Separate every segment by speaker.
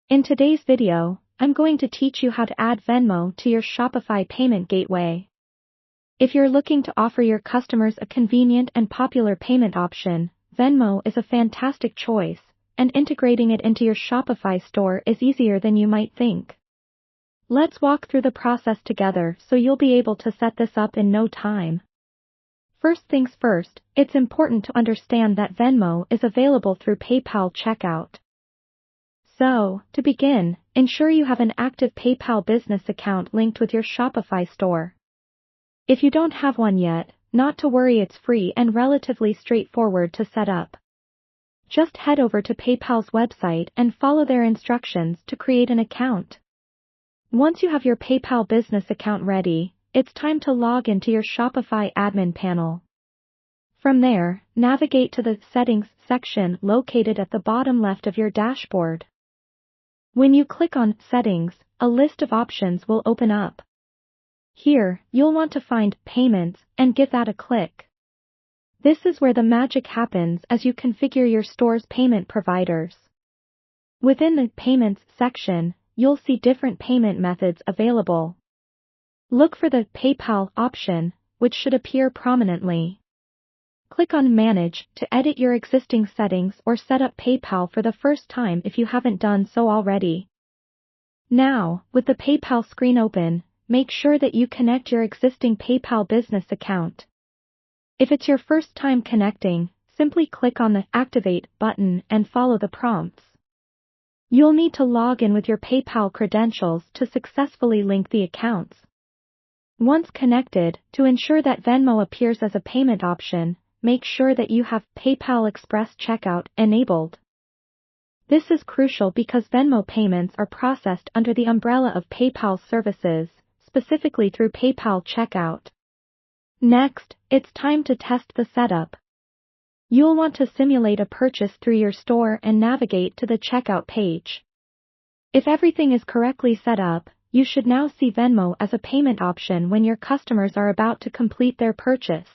Speaker 1: In today's video, I'm going to teach you how to add Venmo to your Shopify payment gateway. If you're looking to offer your customers a convenient and popular payment option, Venmo is a fantastic choice, and integrating it into your Shopify store is easier than you might think. Let's walk through the process together so you'll be able to set this up in no time. First things first, it's important to understand that Venmo is available through PayPal checkout. So, to begin, ensure you have an active PayPal business account linked with your Shopify store. If you don't have one yet, not to worry, it's free and relatively straightforward to set up. Just head over to PayPal's website and follow their instructions to create an account. Once you have your PayPal business account ready, it's time to log into your Shopify admin panel. From there, navigate to the Settings section located at the bottom left of your dashboard. When you click on Settings, a list of options will open up. Here, you'll want to find Payments and give that a click. This is where the magic happens as you configure your store's payment providers. Within the Payments section, you'll see different payment methods available. Look for the PayPal option, which should appear prominently. Click on Manage to edit your existing settings or set up PayPal for the first time if you haven't done so already. Now, with the PayPal screen open, make sure that you connect your existing PayPal business account. If it's your first time connecting, simply click on the Activate button and follow the prompts. You'll need to log in with your PayPal credentials to successfully link the accounts. Once connected, to ensure that Venmo appears as a payment option, make sure that you have PayPal Express Checkout enabled. This is crucial because Venmo payments are processed under the umbrella of PayPal services, specifically through PayPal Checkout. Next, it's time to test the setup. You'll want to simulate a purchase through your store and navigate to the checkout page. If everything is correctly set up, you should now see Venmo as a payment option when your customers are about to complete their purchase.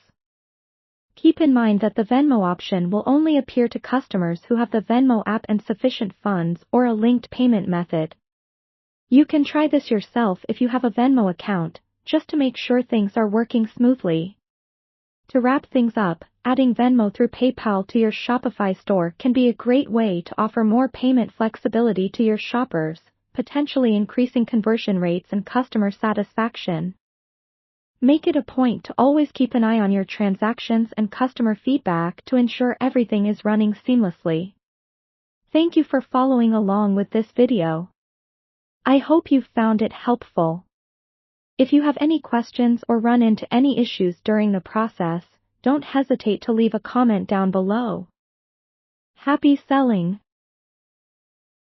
Speaker 1: Keep in mind that the Venmo option will only appear to customers who have the Venmo app and sufficient funds or a linked payment method. You can try this yourself if you have a Venmo account, just to make sure things are working smoothly. To wrap things up, adding Venmo through PayPal to your Shopify store can be a great way to offer more payment flexibility to your shoppers, potentially increasing conversion rates and customer satisfaction. Make it a point to always keep an eye on your transactions and customer feedback to ensure everything is running seamlessly. Thank you for following along with this video. I hope you found it helpful. If you have any questions or run into any issues during the process, don't hesitate to leave a comment down below. Happy selling!